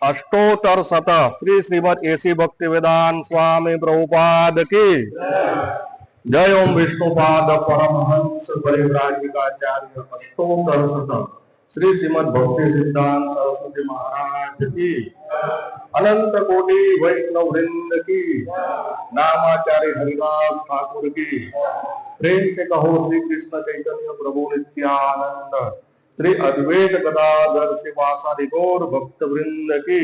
अष्टोत्तर शत श्री श्रीमद एसी भक्ति वेदांत स्वामी प्रभुपाद की जय। ओम विष्णुपाद परमहंस परिव्राजकाचार्य अष्टोत्तर शत श्री श्रीमद भक्ति सिद्धांत सरस्वती महाराज की अनंत कोटि वैष्णव वृंद की नामाचार्य हरिदास ठाकुर की प्रेम से कहो श्री कृष्ण चैतन्य प्रभु नित्यानंद श्री अद्वैत गदाधर शिवासादि गौर भक्त वृंद की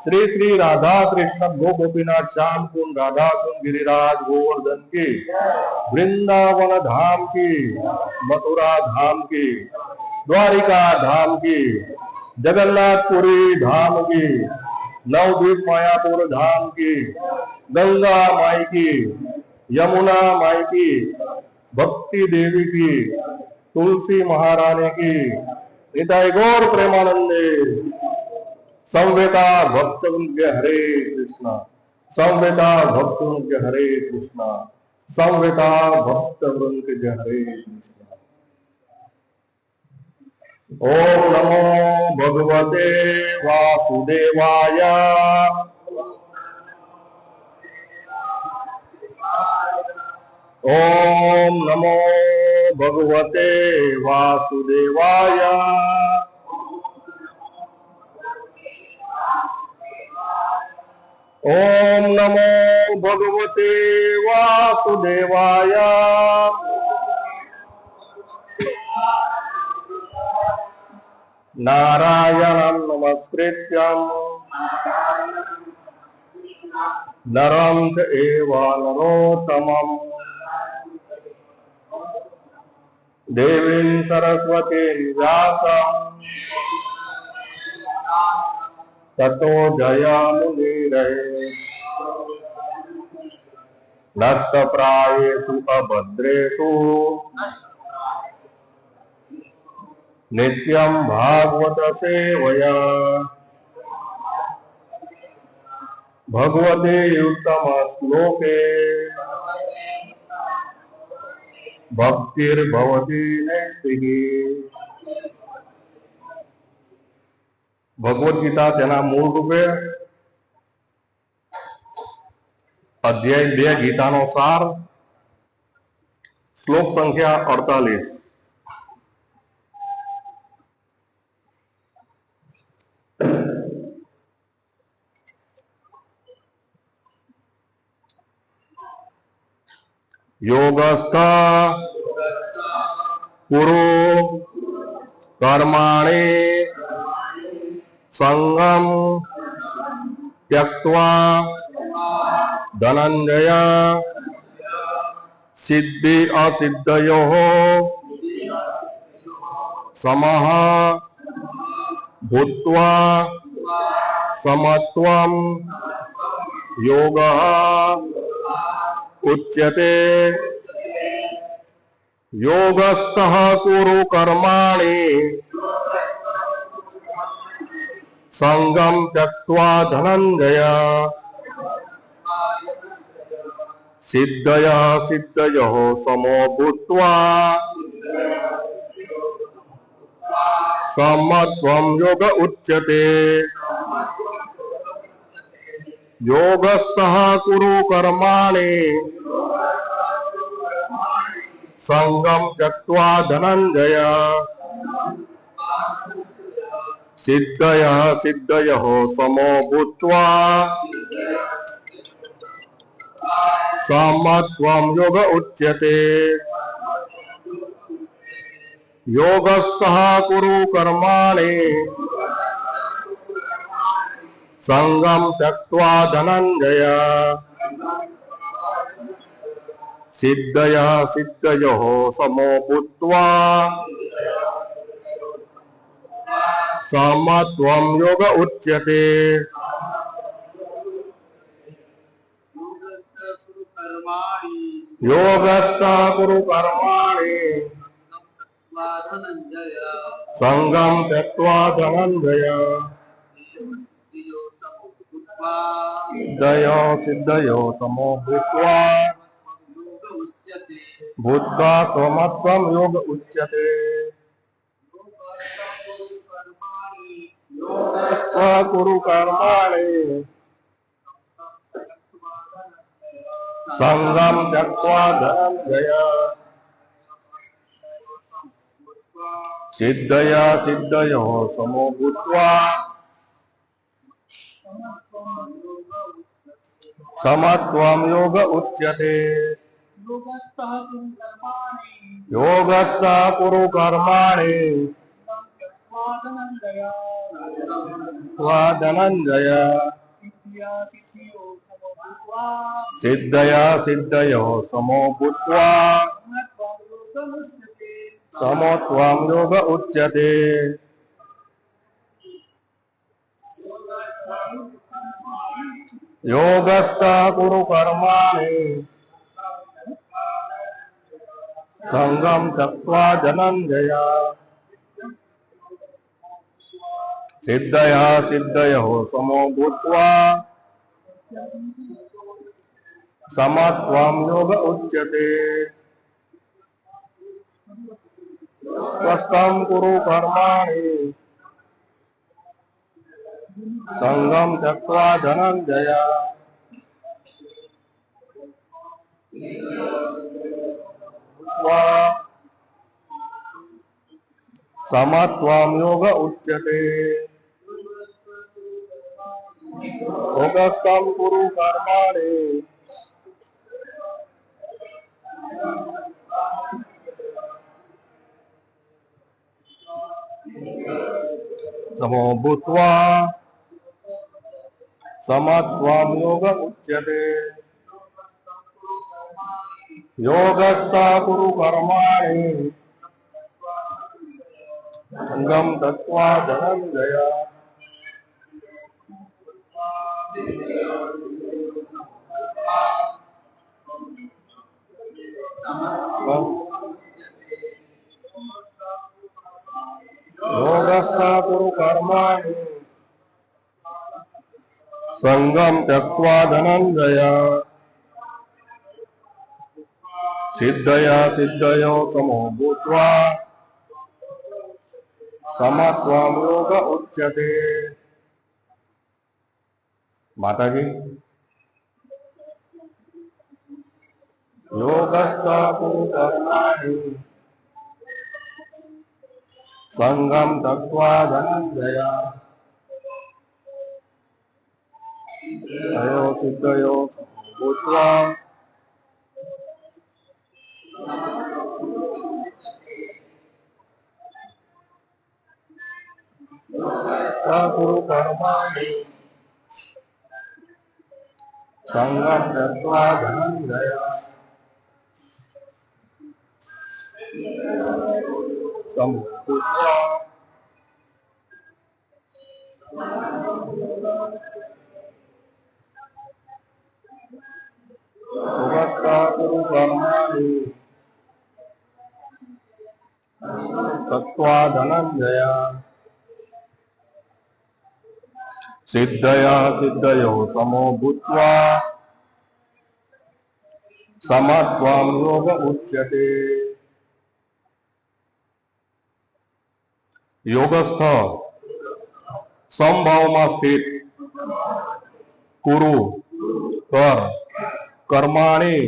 श्री श्री राधा कृष्ण गो गोपीनाथ श्याम कुंड राधा कुंड गिरिराज गोवर्धन की वृंदावन धाम की मथुरा धाम की द्वारिका धाम की जगन्नाथपुरी धाम की नवद्वीप मायापुर धाम की गंगा माई की यमुना माई की भक्ति देवी की तुलसी महारानी की निताय गौर प्रेमानंदे संवेता भक्तवृंद हरे कृष्णा संवेता भक्तवृंद हरे कृष्णा संवेता भक्तवृंद हरे कृष्णा। ओम नमो भगवते वासुदेवाय ओम नमो भगवते वासुदेवाय ओम नमो भगवते वासुदेवाय नारायणं नमस्कृत्यं नरं चैव नरोत्तमम् देवीं सरस्वतीं व्यासं ततो जयामुदीरये नष्टप्रायेषु अभद्रेषु नित्यं भागवत सेवया भगवते उत्तम श्लोके भक्तिर्भवति नैष्ठिकी। भगवद गीता तेना मूल रूपे अध्याय 2 गीतानो सार श्लोक संख्या 48। योगस्थ कुरु कर्माणि संगम त्यक्त्वा धनंजय सिद्धि असिद्धयोः समः भूत्वा समत्वं योगः उच्यते। योगस्थः कुरु कर्माणि संगम त्यक्त्वा धनंजय सिद्धयः सिद्धयोः समो भूत्वा समत्वं योग उच्यते। योगस्थः कुरु कर्माणि संगम त्यक्त्वा धनंजय सिद्धयः सिद्धयोः समो भूत्वा समत्वं योग उच्यते। योगस्थः कुरु कर्माणि संगम त्यक्त्वा धनंजय सिद्धयः सिद्धयोः समो भूत्वा समत्वं योग उच्यते। योगस्थः कुरु कर्माणि संगम त्यक्त्वा धनंजय सिद्धयोः सिद्धयोः समो भूत्वा भूत्वा समत्वं योग उच्यते। कुरु कर्माणि संगम त्यक्त्वा धनंजय सिद्धया सिद्धयो समो भूत्वा समत्वं योग उच्यते। योगस्थः कुरु कर्माणि त्वा धनंजय सिद्धया सिद्धयो समो भूत्वा समत्वं योग उच्यते। योगस्थः कुरु कर्माणि संगम त्यक्त्वा धनंजय सिद्धया सिद्धयो समो भूत्वा समत्वं योग उच्यते। स्वस्थं कुरु कर्माणि संगम त्यक्त्वा धनंजय समत्वं योग उच्यते। योगस्थं कुरु कर्माणि समो भूत्वा समत्वं योग उच्यते। योगस्थः कुरु कर्माणि संगम त्यक्त्वा धनंजय योगस्थः कुरु कर्माणि संगम त्यक्त्वा धनंजय सिद्धया सिद्धयो समो भूत्वा समत्वं योग उच्यते। माताजी योगस्थः कुरु कर्माणि संगम त्यक्त्वा धनंजय सिद्धयो समो भूत्वा कुरु कर्माणि संगम त्यक्त्वा धनंजय समो भूत्वा कुरु कर्माणि त्यक्त्वा धनंजय सिद्धया सिद्धयो समो भूत्वा समत्वं योग उच्यते। योगस्थ समभावમાં સ્થિત કુરુ કર કર્માણી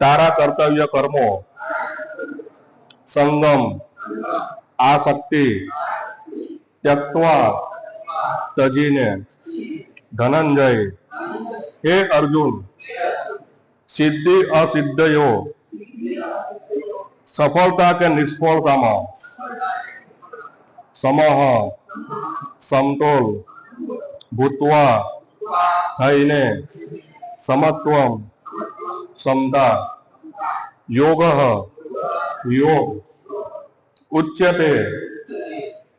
તારા કર્તવ્ય કર્મો સંગમ આસક્તિ त्यक्त्वा તજીને ધનંજય હે અર્જુન સિદ્ધિ અસિદ્ધયો સફળતા કે નિષ્ફળતામાં સમહ સમતોલ ભૂત્વા થઈને સમત્વમ સમતા યોગઃ योग ઉચ્યતે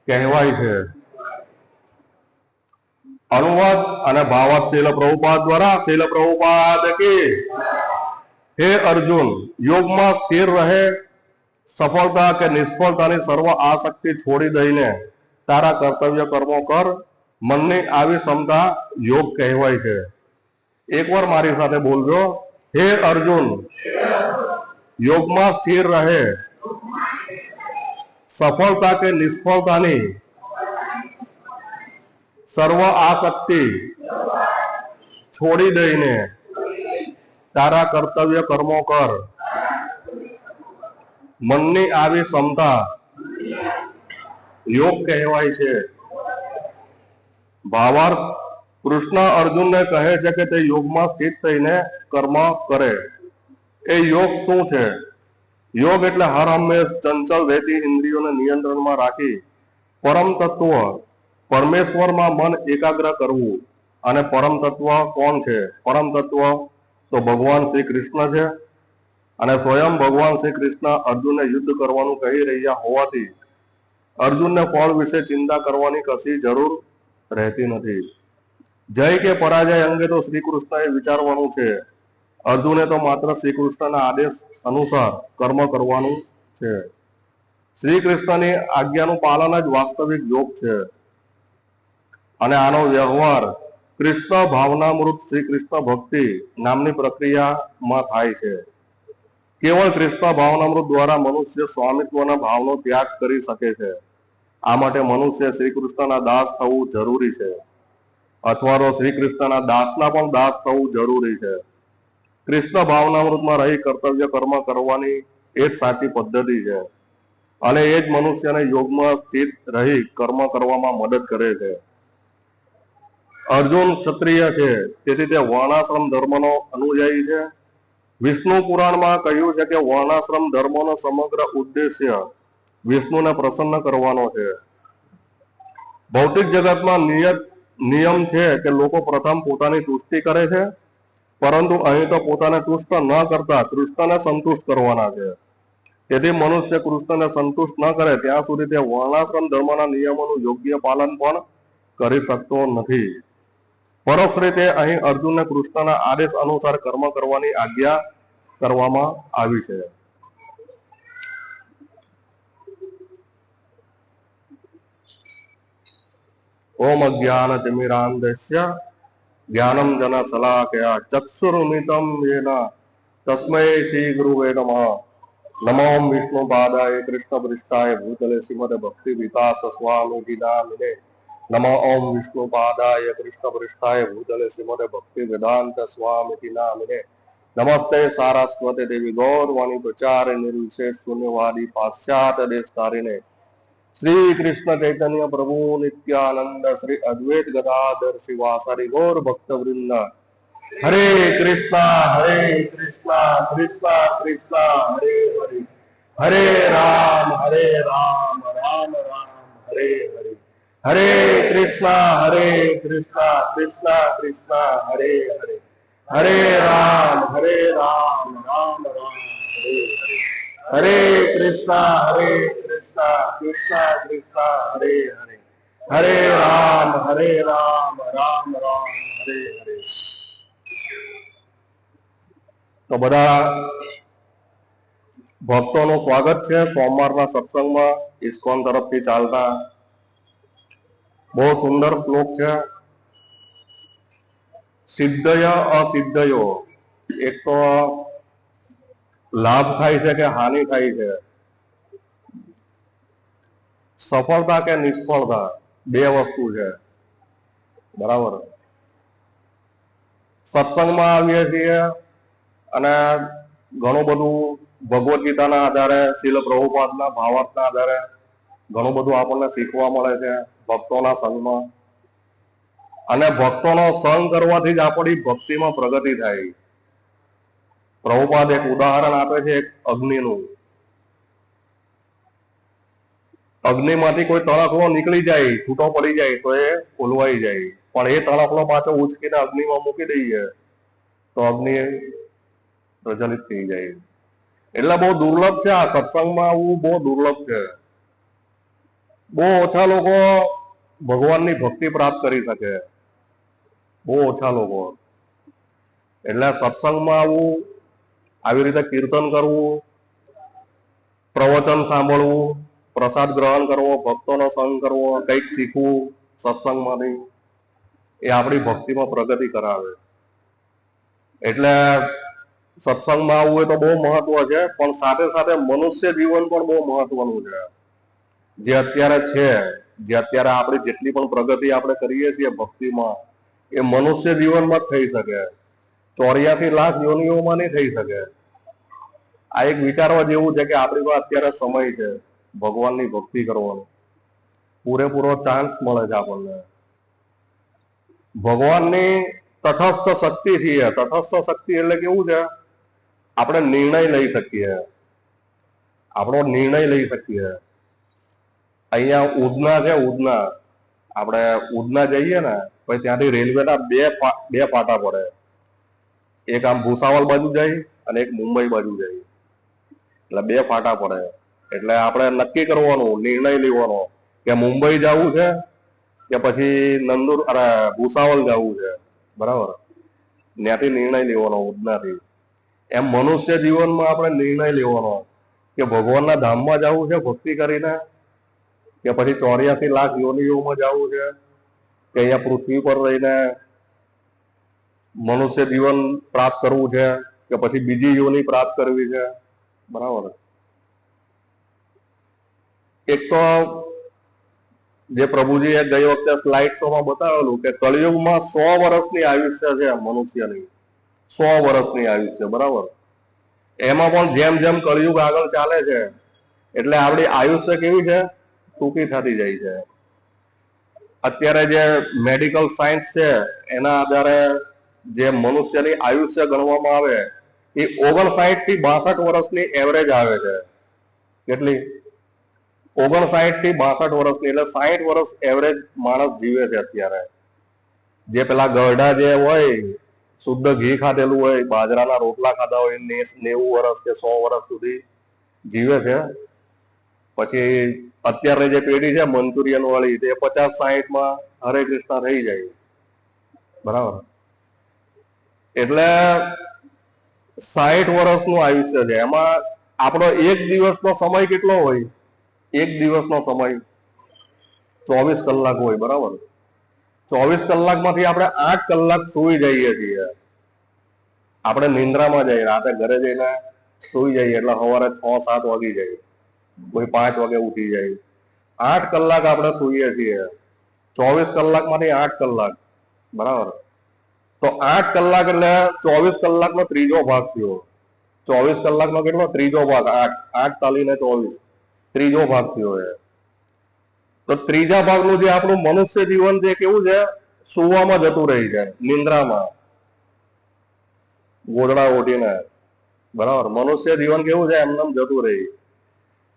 કહેવાય છે। अनुवाद અને ભાવાર્થ શીલ પ્રભુપાદ દ્વારા શીલ પ્રભુપાદ की हे अर्जुन योग में स्थिर रहे सफलता के निष्फलता सर्व आसक्ति छोड़ी दईने तारा कर्तव्य कर्मों कर मन ने आवी क्षमता योग कहवाय छे। एक बार मारी साथे बोलजो हे अर्जुन योग में स्थिर रहे सफलता के निष्फलता સર્વ આસક્તિ છોડી દઈને તારા કર્તવ્ય કર્મો કર. મનની આવી ક્ષમતા યોગ કહેવાય છે. ભાવાર્થ, કૃષ્ણ અર્જુનને કહે છે કે તે યોગમાં સ્થિત થઈને કર્મ કરે. એ યોગ શું છે? યોગ એટલે હર હંમેશ ચંચલ રહેતી ઇન્દ્રિયોને નિયંત્રણમાં રાખી પરમ તત્વ પરમેશ્વરમાં મન એકાગ્ર કરવું. અને પરમ તત્વ કોણ છે? પરમ તત્વ તો ભગવાન શ્રી કૃષ્ણ છે. અને સ્વયં ભગવાન શ્રી કૃષ્ણ અર્જુનને યુદ્ધ કરવાનું કહી રહ્યા હોવાથી અર્જુનને ફળ વિશે ચિંતા કરવાની કશી જરૂર રહેતી નથી. જય કે પરાજય અંગે તો શ્રી કૃષ્ણએ વિચારવાનું છે. અર્જુને તો માત્ર શ્રી કૃષ્ણના આદેશ અનુસાર કર્મ કરવાનું છે. શ્રી કૃષ્ણની આજ્ઞાનું પાલન જ વાસ્તવિક યોગ છે. અને આનો વ્યવહાર કૃષ્ણ ભાવનામૃત શ્રી કૃષ્ણ ભક્તિ નામની પ્રક્રિયામાં થાય છે. કેવળ કૃષ્ણ ભાવનામૃત દ્વારા મનુષ્ય સ્વામિત્વના ભાવનો ત્યાગ કરી શકે છે. આ માટે મનુષ્ય શ્રી કૃષ્ણના દાસ થવું જરૂરી છે, અથવા તો શ્રી કૃષ્ણના દાસના પણ દાસ થવું જરૂરી છે. કૃષ્ણ ભાવનામૃતમાં રહી કર્તવ્ય કર્મ કરવાની એ જ સાચી પદ્ધતિ છે. અને એ જ મનુષ્યને યોગમાં સ્થિત રહી કર્મ કરવામાં મદદ કરે છે. અર્જુન ક્ષત્રિય છે, તેથી તે વર્ણાશ્રમ ધર્મનો અનુયાયી છે. વિષ્ણુ પુરાણમાં કહ્યું છે કે વર્ણાશ્રમ ધર્મનો સમગ્ર ઉદ્દેશ્ય વિષ્ણુને પ્રસન્ન કરવાનો છે. ભૌતિક જગતમાં નિયમ છે કે લોકો પ્રથમ પોતાની તુષ્ટિ કરે છે, પરંતુ અહીં તો પોતાને તુષ્ટ ન કરતા કૃષ્ણને સંતુષ્ટ કરવાના છે. તેથી મનુષ્ય કૃષ્ણને સંતુષ્ટ ન કરે ત્યાં સુધી તે વર્ણાશ્રમ ધર્મના નિયમોનું યોગ્ય પાલન પણ કરી શકતો નથી. પરોક્ષ રીતે અહીં અર્જુનને કૃષ્ણના આદેશ અનુસાર કર્મ કરવાની આજ્ઞા કરવામાં આવી છે. ઓમ અજ્ઞાનતિમિરાન્ધસ્ય જ્ઞાનમ જન શલાકયા ચક્ષુરુમિતમ યેન તસ્મૈ શ્રી ગુરુવે નમઃ. નમો વિષ્ણુપાદાય કૃષ્ણપૃષ્ઠાય ભૂતલે શ્રીમદ ભક્તિ વિકાસ સ્વામી નામિને. નમો ઓમ વિષ્ણુપાદાય કૃષ્ણપૃષ્ઠાય ભૂતલે શ્રીમદ ભક્તિ વેદાંત સ્વામી નામિને. નમસ્તે સારસ્વતે દેવી ગૌરવાણી પ્રચારે નિર્વિશેષ શૂન્યવાદી પાશ્ચાત્ય દેશકારીને. શ્રી કૃષ્ણ ચૈતન્ય પ્રભુ નિત્યાનંદ શ્રી અદ્વૈત ગદાધર શિવાસારી ગૌર ભક્ત વૃંદ. હરે કૃષ્ણ કૃષ્ણ કૃષ્ણ હરે હરે, હરે રામ રામ રામ હરે હરે, હરે કૃષ્ણ કૃષ્ણ કૃષ્ણ હરે હરે, હરે રામ રામ રામ હરે હરે, હરે કૃષ્ણ કૃષ્ણ કૃષ્ણ હરે હરે, હરે રામ રામ રામ હરે હરે. તો બધા ભક્તોનું સ્વાગત છે સોમવારના સત્સંગમાં ઇસ્કોન તરફથી ચાલતા. બહુ સુંદર શ્લોક છે. સિદ્ધય અસિદ્ધયો, એક તો લાભ થાય છે કે હાનિ થાય છે, સફળતા કે નિષ્ફળતા, બે વસ્તુ છે. બરાબર. સત્સંગમાં આવીએ છીએ અને ઘણું બધું ભગવદ્ ગીતાના આધારે, શીલ પ્રભુપાદના ભાવાર્થના આધારે ઘણું બધું આપણને શીખવા મળે છે ભક્તોના સંગમાં. અને ભક્તોનો સંગ કરવાથી જ આપણી ભક્તિમાં પ્રગતિ થાય. પ્રભુપાદ એક ઉદાહરણ આપે છે એક અગ્નિનું. અગ્નિમાંથી કોઈ તણખલો નીકળી જાય, છૂટો પડી જાય તો એ ઓલવાઈ જાય, પણ એ તણખલો પાછો ઉચકીને અગ્નિમાં મૂકી દઈએ તો અગ્નિ પ્રજ્વલિત થઈ જાય. એટલે બહુ દુર્લભ છે આ સત્સંગમાં આવવું, બહુ દુર્લભ છે. બહુ ઓછા લોકો ભગવાનની ભક્તિ પ્રાપ્ત કરી શકે, બહુ ઓછા લોકો. એટલે સત્સંગમાં આવવું, આવી રીતે કીર્તન કરવું, પ્રવચન સાંભળવું, પ્રસાદ ગ્રહણ કરવો, ભક્તોનો સંગ કરવો, કંઈક શીખવું સત્સંગમાંથી, એ આપણી ભક્તિમાં પ્રગતિ કરાવે. એટલે સત્સંગમાં આવવું એ તો બહુ મહત્વ છે, પણ સાથે સાથે મનુષ્ય જીવન પણ બહુ મહત્વનું છે. જે અત્યારે છે જે અત્યારે આપણી જેટલી પણ પ્રગતિ આપણે કરીએ છીએ ભક્તિમાં, એ મનુષ્ય જીવનમાં જ થઈ શકે, 84 લાખ યોનિઓમાં નહીં થઈ શકે. આ એક વિચારવા જેવું છે કે આપણી પાસે અત્યારે સમય છે ભગવાનની ભક્તિ કરવાનો, પૂરેપૂરો ચાન્સ મળે છે આપણને. ભગવાનની તટસ્થ શક્તિ છીએ. તટસ્થ શક્તિ એટલે કેવું છે, આપણે નિર્ણય લઈ શકીએ, આપણો નિર્ણય લઈ શકીએ. અહીંયા ઉધના છે, ઉધના આપણે ઉધના જઈએ ને પછી ત્યાંથી રેલવેના બે ફાટા પડે, એક આમ ભુસાવલ બાજુ જાય અને એક મુંબઈ બાજુ જાય, એટલે બે ફાટા પડે. એટલે આપણે નક્કી કરવાનું, નિર્ણય લેવાનો કે મુંબઈ જવું છે કે પછી ભુસાવલ જવું છે. બરાબર, ત્યાંથી નિર્ણય લેવાનો ઉધનાથી. એમ મનુષ્ય જીવનમાં આપણે નિર્ણય લેવાનો કે ભગવાનના ધામમાં જવું છે ભક્તિ કરીને, કે પછી 84 લાખ યોનિઓમાં જવું છે, કે અહીંયા પૃથ્વી પર રહીને મનુષ્ય જીવન પ્રાપ્ત કરવું છે, કે પછી બીજી યોની પ્રાપ્ત કરવી છે. બરાબર. એક તો જે પ્રભુજીએ ગઈ વખતે સ્લાઇડ શોમાં બતાવેલું કે કળિયુગમાં 100 વર્ષની આયુષ્ય છે મનુષ્યની, 100 વર્ષની આયુષ્ય. બરાબર. એમાં પણ જેમ જેમ કળિયુગ આગળ ચાલે છે એટલે આપણી આયુષ્ય કેવી છે, ટૂંકી થતી જાય છે. અત્યારે જે મેડિકલ સાયન્સ છે એના આધારે જે મનુષ્યની આયુષ્ય ગણવામાં આવે એ 59 થી 62 વર્ષની એવરેજ આવે છે. કેટલી? 59 થી 62 વર્ષની, એટલે 60 વર્ષ એવરેજ માણસ જીવે છે અત્યારે. જે પેલા ગરડા જે હોય, શુદ્ધ ઘી ખાધેલું હોય, બાજરાના રોટલા ખાધા હોય, 90 વર્ષ કે 100 વર્ષ સુધી જીવે છે. પછી અત્યારે જે પેઢી છે મંચુરિયન વાળી, તે 50-60 માં હરે કૃષ્ણ થઈ જાય. બરાબર. એટલે 60 વર્ષનું આયુષ્ય છે. એમાં આપણો એક દિવસનો સમય કેટલો હોય? એક દિવસનો સમય 24 કલાક હોય. બરાબર. 24 કલાકમાંથી આપણે 8 કલાક સુઈ જઈએ છીએ. આપણે નિંદ્રામાં જઈએ, રાતે ઘરે જઈને સુઈ જઈએ એટલે સવારે 6-7 વાગી જાય, કોઈ 5 વાગે ઉઠી જાય. 8 કલાક આપણે સૂઈએ છીએ. 24 કલાકમાંથી 8 કલાક. બરાબર. તો 8 કલાક એટલે 24 કલાકનો ત્રીજો ભાગ થયો. 24 કલાકનો કેટલો? ત્રીજો ભાગ. 8 તાલીને 24 ત્રીજો ભાગ થયો છે. તો ત્રીજા ભાગનું જે આપણું મનુષ્ય જીવન છે કેવું છે? સુવામાં જતું રહી છે, નિંદ્રામાં, ગોદડા ઓઢીને. બરાબર. મનુષ્ય જીવન કેવું છે? એમને જતું રહી,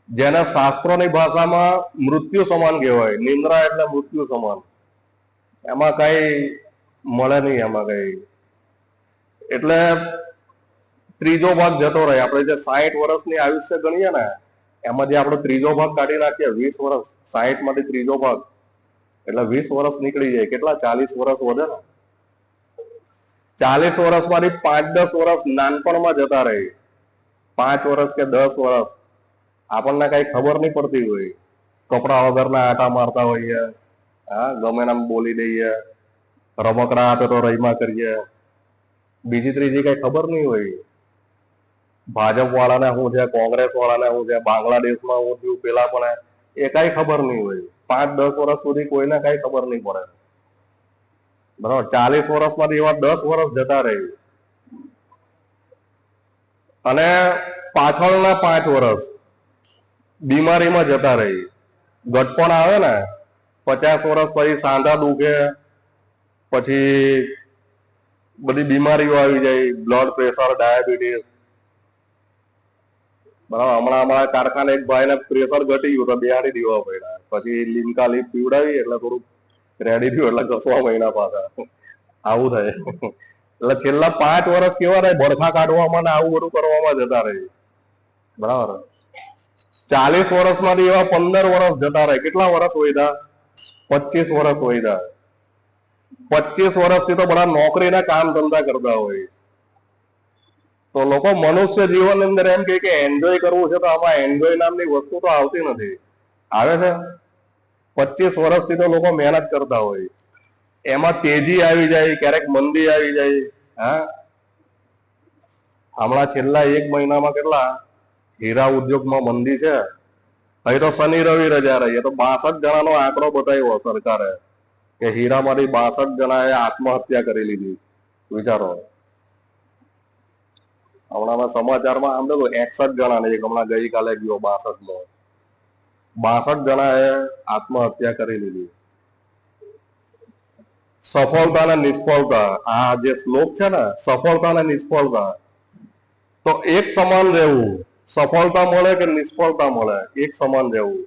જેને શાસ્ત્રોની ભાષામાં મૃત્યુ સમાન કહેવાય. નિંદ્રા એટલે મૃત્યુ સમાન. એમાં કઈ મળે નહીં, એમાં કઈ. એટલે ત્રીજો ભાગ જતો રહે. આપણે જે 60 વર્ષની આયુષ્ય ગણીએ ને, એમાં જે આપણે ત્રીજો ભાગ કાઢી નાખીએ, 20 વર્ષ, 60 માંથી ત્રીજો ભાગ એટલે 20 વર્ષ નીકળી જાય. કેટલા? 40 વર્ષ વધે ને. 40 વર્ષમાંથી 5-10 વર્ષ નાનપણમાં જતા રહે. 5 વર્ષ કે 10 વર્ષ આપણને કઈ ખબર નહીં પડતી હોય, કપડા વગરના આટા મારતા હોઈએ, હા, ગમે નામ બોલી દઈએ, રમકડા આપે તો રહીમાં કરીએ, બીજી ત્રીજી કઈ ખબર નહીં હોય. ભાજપ વાળાને શું છે, કોંગ્રેસ વાળાને શું છે, બાંગ્લાદેશમાં શું થયું, પેલા પણ એ કઈ ખબર નહીં હોય. 5-10 વર્ષ સુધી કોઈને કઈ ખબર નહીં પડે. બરાબર. 40 વર્ષમાંથી એવા 10 વર્ષ જતા રહે, અને પાછળના 5 વર્ષ બીમારીમાં જતા રહી. ગટપણ આવે ને, 50 વર્ષ પછી સાંધા દુખે, પછી બધી બીમારીઓ આવી જાય, બ્લડ પ્રેશર, ડાયાબિટીસ. બરાબર. હમણાં અમારા કારખાને એક ભાઈને પ્રેશર ઘટી ગયું તો બેહાડી દેવા પડ્યા. પછી લીમકા લીપ પીવડાવી એટલે થોડુંક રેડી થયું, એટલે 10 મહિના પાછા. આવું થાય. એટલે છેલ્લા 5 વર્ષ કેવા થાય? ભડખા કાઢવામાં ને આવું બધું કરવામાં જતા રહે. બરાબર. 40 વર્ષમાંથી એવા 15 વર્ષ જતા રહે. કેટલા વર્ષ વધ્યા? 25 વર્ષ વધ્યા. 25 વર્ષથી તો બધા નોકરીના કામ ધંધા કરતા હોય. તો લોકો મનુષ્ય જીવન અંદર એમ કે એન્જોય કરવું છે, તો આમાં એન્જોય નામની વસ્તુ તો આવતી નથી. આવે છે? 25 વર્ષથી તો લોકો મહેનત કરતા હોય, એમાં તેજી આવી જાય, ક્યારેક મંદી આવી જાય. હા, હમણાં છેલ્લા 1 મહિનામાં કેટલા હીરા ઉદ્યોગમાં મંદી છે, અહીં તો શનિ રવિ રજા રહી. તો 62 જણાનો આંકડો બતાવ્યો સરકારે કે હીરામાંથી 62 જણાએ આત્મહત્યા કરી લીધી. વિચારો, હમણાં સમાચારમાં આમ તો 61 જણાને, હમણાં ગઈકાલે ગયો 62 જણાએ આત્મહત્યા કરી લીધી. સફળતા અને નિષ્ફળતા, આ જે શ્લોક છે ને, સફળતા અને નિષ્ફળતા, તો એક સમાન રહેવું. સફળતા મળે કે નિષ્ફળતા મળે, એક સમાન રહેવું.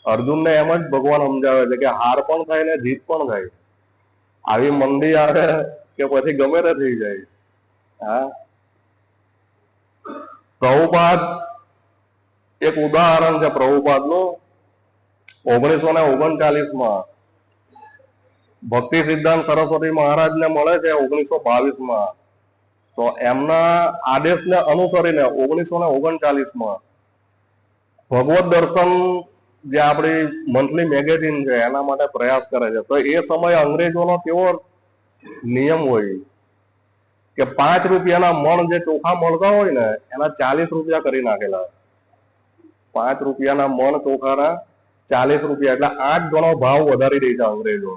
અર્જુનને એમ જ ભગવાન સમજાવે છે કે હાર પણ થાય ને જીત પણ થાય. આવી મંદી આવે કે પછી ગમે તે થઈ જાય. હા, પ્રભુપાદ એક ઉદાહરણ છે. પ્રભુપાદનું 1939માં ભક્તિ સિદ્ધાંત સરસ્વતી મહારાજને મળે છે 1922માં. તો એમના આદેશને અનુસરીને 1939માં ભગવત દર્શન, જે આપણી મંથલી મેગેઝિન છે, એના માટે પ્રયાસ કરે છે. તો એ સમયે અંગ્રેજોનો કેવો નિયમ હોય કે 5 રૂપિયાના મણ જે ચોખા મળતા હોય ને, એના 40 રૂપિયા કરી નાખેલા. 5 રૂપિયાના મણ ચોખાના 40 રૂપિયા, એટલે 8 ગણો ભાવ વધારી દે છે અંગ્રેજો.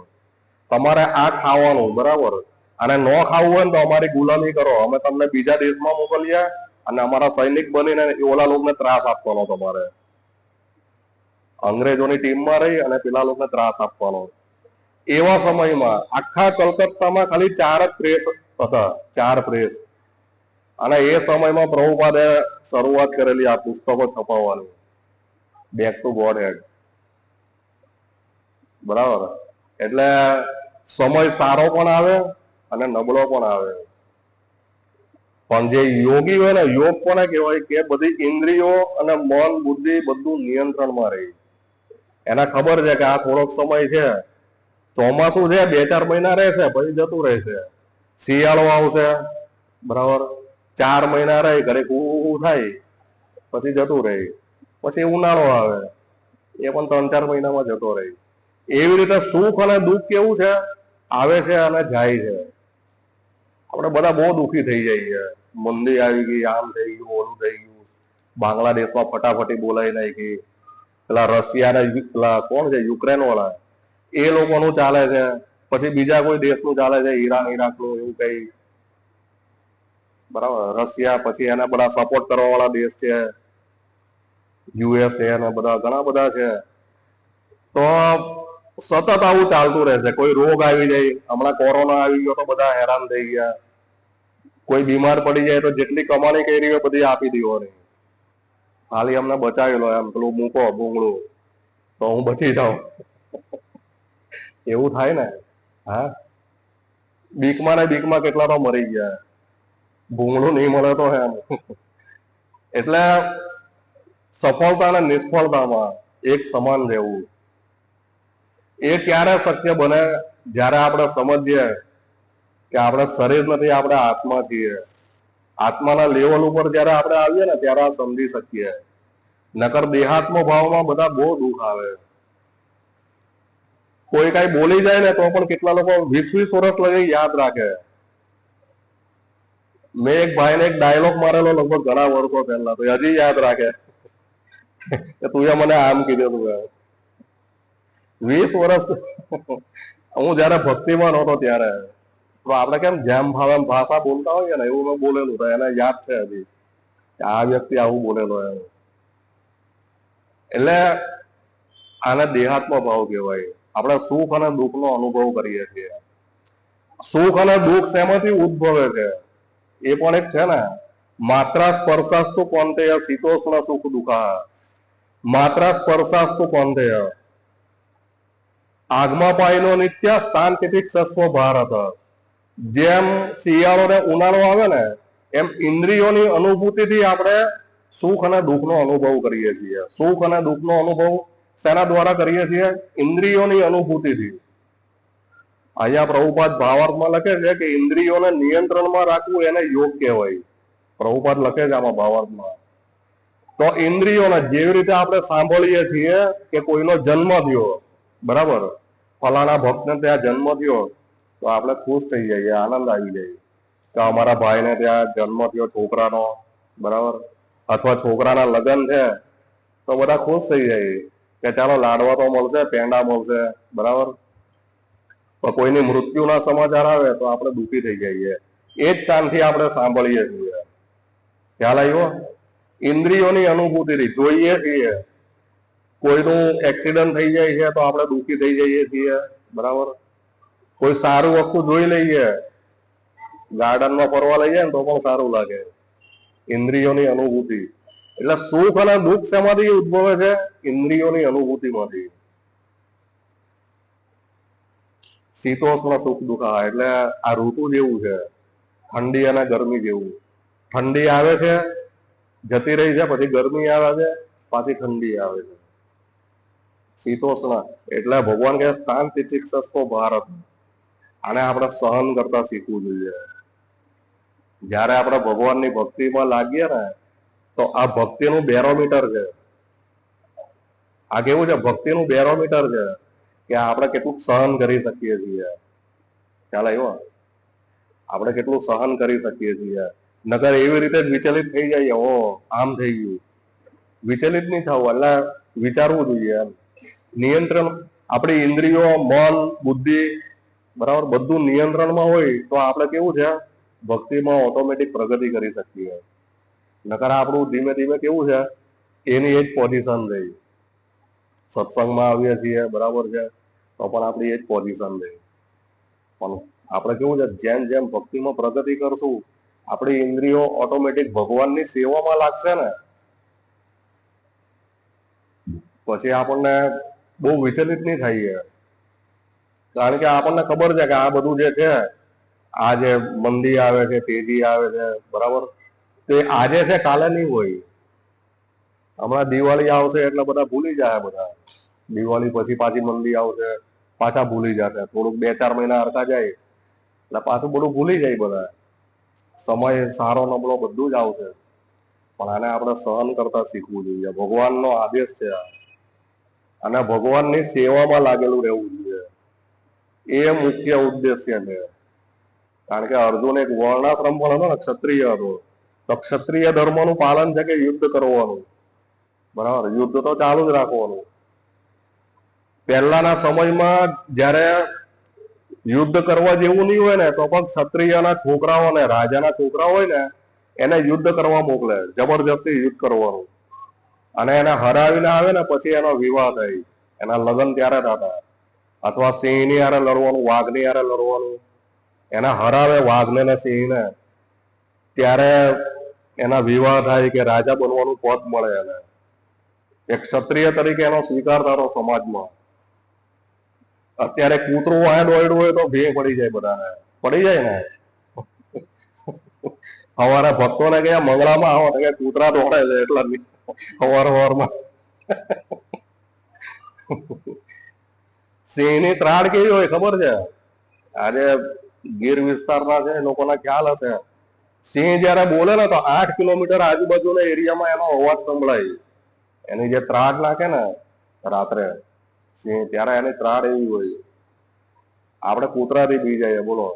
તમારે આ ખાવાનું, બરાબર, અને ન ખાવું હોય ને તો અમારી ગુલામી કરો, અમે તમને બીજા દેશમાં મોકલીએ અને અમારા સૈનિક બનીને ઓલા લોકોને ત્રાસ આપવાનો. તમારે અંગ્રેજોની ટીમમાં રહી અને પેલા લોકોને ત્રાસ આપવાનો. એવા સમયમાં આખા કલકત્તામાં ખાલી 4 જ પ્રેસ હતા, 4 પ્રેસ. અને એ સમયમાં પ્રભુપાદે શરૂઆત કરેલી આ પુસ્તકો છપાવવાની, બેક ટુ ગોડ હેડ. બરાબર, એટલે સમય સારો પણ આવે અને નબળો પણ આવે. પણ જે યોગી હોય ને, યોગ કોને કહેવાય કે બધી ઇન્દ્રિયો અને મન બુદ્ધિ બધું નિયંત્રણમાં રહે. એને ખબર છે કે આ થોડોક સમય છે, ચોમાસું છે, 2-4 મહિના રહેશે પછી જતું રહેશે. શિયાળો આવશે, બરાબર, 4 મહિના રહી, ઘરે થાય પછી જતું રહે. પછી ઉનાળો આવે, એ પણ 3-4 મહિનામાં જતો રહે. એવી રીતે સુખ અને દુઃખ કેવું છે, આવે છે અને જાય છે. આપણે બધા બહુ દુઃખી થઈ જઈએ. મંદી આવી ગઈ, આમ થઈ ગયું, ઓલું થઈ ગયું. બાંગ્લાદેશમાં ફટાફટી બોલાઈ નાખી. પેલા રશિયાના પેલા કોણ છે, યુક્રેન વાળા, એ લોકોનું ચાલે છે. પછી બીજા કોઈ દેશનું ચાલે છે, ઈરાન ઈરાકનું, એવું કઈ. બરાબર, રશિયા, પછી એના બધા સપોર્ટ કરવા વાળા દેશ છે, યુએસએ અને બધા ઘણા બધા છે. તો સતત આવું ચાલતું રહેશે. કોઈ રોગ આવી જાય, હમણાં કોરોના આવી ગયો તો બધા હેરાન થઈ ગયા. કોઈ બીમાર પડી જાય તો જેટલી કમાણી કરી હોય બધી આપી દેવાની, ખાલી અમને બચાવી લો, એમ પેલું મૂકો ભૂંગળું તો હું બચી જાઉં. એવું થાય ને. હા, બીકમાં ને બીકમાં કેટલા તો મરી ગયા. ભૂંગળું નહીં મળે તો એમ. એટલે સફળતા અને નિષ્ફળતામાં એક સમાન રહેવું, એ ક્યારે શક્ય બને? જ્યારે આપણે સમજીએ કે આપણે શરીર નથી, આપણે આત્મા છીએ. આત્માના લેવલ ઉપર જયારે આપણે આવીએ ને, ત્યારે આ સમજી શકીએ. નકર દેહાત્મ ભાવમાં બધા બહુ દુઃખ આવે. કોઈ કઈ બોલી જાય ને તો પણ કેટલા લોકો 20-20 વર્ષ લગી યાદ રાખે. મેં એક ભાઈને એક ડાયલોગ મારેલો લગભગ ઘણા વર્ષો પહેલા, તો હજી યાદ રાખે કે તું મને આમ કીધું તું. 20 વર્ષ હું જયારે ભક્તિમાં નહોતો ત્યારે. તો આપણે કેમ જેમ ભાવે ભાષા બોલતા હોઈએ ને, એવું મેં બોલેલું તો એને યાદ છે હજી કે આ વ્યક્તિ આવું બોલેલો એમ. એટલે આને દેહાત્મ ભાવ કહેવાય. આપણે સુખ અને દુઃખ નો અનુભવ કરીએ છીએ. સુખ અને દુઃખ શેમાંથી ઉદ્ભવે છે? એ પણ એક છે ને, માત્રા સ્પર્શાસ્તુ કોંતેય શીતોષ્ણ સુખ દુઃખા. માત્રા સ્પર્શાસ્તુ કોંતેય, આગમાં પાયનો નિત્ય સ્થાન તિતિક સસ્વ ભારત. જેમ શિયાળો ને ઉનાળો આવે ને, એમ ઇન્દ્રિયોની અનુભૂતિથી આપણે સુખ અને દુઃખ નો અનુભવ કરીએ છીએ. સુખ અને દુઃખ નો અનુભવ શેના દ્વારા કરીએ છીએ? ઇન્દ્રિયોની અનુભૂતિથી. અહીંયા પ્રભુપાદ ભાવાર્થમાં લખે છે કે ઇન્દ્રિયોને નિયંત્રણમાં રાખવું એને યોગ કહેવાય. પ્રભુપાદ લખે છે આમાં ભાવાર્થમાં. તો ઇન્દ્રિયોને જેવી રીતે આપણે સાંભળીએ છીએ કે કોઈનો જન્મ થયો, બરાબર, ફલાણા ભક્તને ત્યાં જન્મ થયો, તો આપણે ખુશ થઈ જઈએ, આનંદ આવી જાય કે અમારા ભાઈને ત્યાં જન્મ થયો છોકરાનો, બરાબર, અથવા છોકરાના લગ્ન છે તો બધા ખુશ થઈ જાય કે ચાલો લાડવા તો મળશે, પેંડા મળશે, બરાબર. તો કોઈની મૃત્યુના સમાચાર આવે તો આપણે દુઃખી થઈ જઈએ. એ જ કાનથી આપણે સાંભળીએ છીએ. ખ્યાલ આવ્યો? ઇન્દ્રિયોની અનુભૂતિથી જોઈએ છીએ. કોઈનું એક્સિડન્ટ થઈ જાય છે તો આપણે દુઃખી થઈ જઈએ છીએ, બરાબર. કોઈ સારું વસ્તુ જોઈ લઈએ, ગાર્ડનમાં ફરવા લઈ જાય ને તો પણ સારું લાગે. ઇન્દ્રિયોની અનુભૂતિ. એટલે સુખ અને દુઃખ શેમાંથી ઉદ્ભવે છે? ઇન્દ્રિયોની અનુભૂતિમાંથી. શીતોષ્ણ સુખ દુઃખ, એટલે આ ઋતુ જેવું છે, ઠંડી અને ગરમી જેવું. ઠંડી આવે છે, જતી રહી છે, પછી ગરમી આવે છે, પાછી ઠંડી આવે છે. શીતોષ્ણ એટલે ભગવાન કહે સ્થાન તિતિક્ષસ્તો ભારત. આને આપણે સહન કરતા શીખવું જોઈએ. જયારે આપણે ભગવાનની ભક્તિમાં લાગીએ ને તો આ ભક્તિનું બેરોમીટર છે. આ કેવું છે? ભક્તિનું બેરોમીટર છે કે આપણે કેટલું સહન કરી શકીએ છીએ. ખ્યાલ આવ્યો? આપણે કેટલું સહન કરી શકીએ છીએ. નકર એવી રીતે જ વિચલિત થઈ જાય, ઓ આમ થઈ ગયું. વિચલિત નહીં થવું, એટલે વિચારવું જોઈએ એમ. નિયંત્રણ, આપણી ઇન્દ્રિયો, મન, બુદ્ધિ, બરાબર, બધું નિયંત્રણમાં હોય તો આપણે કેવું છે? ભક્તિમાં ઓટોમેટિક પ્રગતિ કરી શકીએ. નકર આપણું ધીમે ધીમે કેવું છે? એની એ જ પોઝિશન રહી. સત્સંગમાં આવીએ છીએ, બરાબર છે, તો પણ આપણી એ જ પોઝિશન રહી. પણ આપણે કેવું છે? જેમ જેમ ભક્તિમાં પ્રગતિ કરશું, આપણી ઇન્દ્રિયો ઓટોમેટિક ભગવાનની સેવામાં લાગશે ને, પછી આપણને બહુ વિચલિત નહીં થાય. કારણ કે આપણને ખબર છે કે આ બધું જે છે, આ જે મંદી આવે છે, તેજી આવે છે, બરાબર, તે આજે છે, કાલે નહીં હોય. હમણાં દિવાળી આવશે એટલે બધા ભૂલી જાય. બધા દિવાળી પછી પાછી મંદી આવશે, પાછા ભૂલી જશે. થોડુંક 2-4 મહિના હરતા જાય એટલે પાછું બધું ભૂલી જાય બધા. સમય સારો નબળો બધું જ આવશે. પણ આને આપણે સહન કરતા શીખવું જોઈએ. ભગવાનનો આદેશ છે અને ભગવાનની સેવામાં લાગેલું રહેવું જોઈએ. એ મુખ્ય ઉદ્દેશ્ય છે. કારણ કે અર્જુન એક વર્ણાશ્રમ પણ હતો ને, ક્ષત્રિય હતો. તો ક્ષત્રિય ધર્મનું પાલન છે કે યુદ્ધ કરવાનું, બરાબર, યુદ્ધ તો ચાલુ જ રાખવાનું. પહેલાના સમયમાં જયારે યુદ્ધ કરવા જેવું નહીં હોય ને તો પણ ક્ષત્રિયના છોકરાઓ ને, રાજાના છોકરા હોય ને, એને યુદ્ધ કરવા મોકલે, જબરજસ્તી યુદ્ધ કરવાનું. અને એને હરાવીને આવે ને પછી એનો વિવાહ થાય, એના લગ્ન ત્યારે થતા. અથવા સિંહની હારે લડવાનું, વાઘની હારે લડવાનું. એના હરાવે વાઘને ને સિંહને, ત્યારે એના વિવાહ થાય કે રાજા બનવાનું પદ મળે એને. એક ક્ષત્રિય તરીકે એનો સ્વીકાર થતો સમાજમાં. અત્યારે કૂતરું વાય દોડ્યું હોય તો ભે પડી જાય, બધાને પડી જાય ને. અમારા ભક્તોને કે મંગળામાં આવો કે કૂતરા દોડે છે એટલા સવારમાં. સિંહની ત્રાડ કેવી હોય ખબર છે? આજે ગીર વિસ્તારના છે, લોકોને ખ્યાલ હશે. સિંહ જયારે બોલે ને તો 8 કિલોમીટર આજુબાજુના એરિયામાં એનો અવાજ સંભળાય. એની જે ત્રાડ નાખે ને રાત્રે સિંહ, ત્યારે એની ત્રાડ એવી હોય. આપણે કૂતરાથી બી જઈએ, બોલો.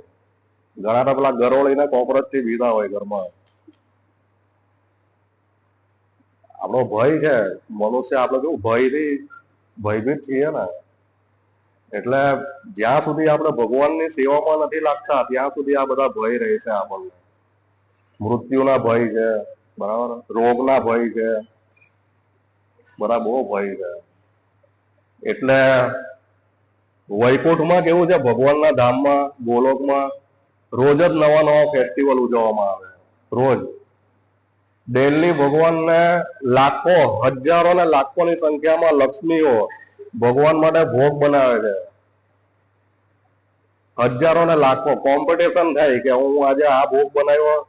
ઘણા તો પેલા ગરોળી કોકરોચ થી બીતા હોય ઘરમાં. આપણો ભય છે, મનુષ્ય આપણે કેવું ભયથી ભયભીત છીએ ને. એટલે જ્યાં સુધી આપણે ભગવાનની સેવામાં નથી લાગતા ત્યાં સુધી આ બધા ભય રહે છે આપણને. મૃત્યુના ભય છે, બરાબર, રોગના ભય છે, બધા બહુ ભય છે. એટલે વૈકુંઠમાં કેવું છે? ભગવાનના ધામમાં, ગોલોકમાં રોજ જ નવા નવા ફેસ્ટિવલ ઉજવવામાં આવે. રોજ ડેલી ભગવાનને લાખો, હજારો ને લાખોની સંખ્યામાં લક્ષ્મીઓ ભગવાન માટે ભોગ બનાવે છે. હજારો ને લાખો કોમ્પિટિશન થાય કે હું આજે આ ભોગ બનાવ્યો,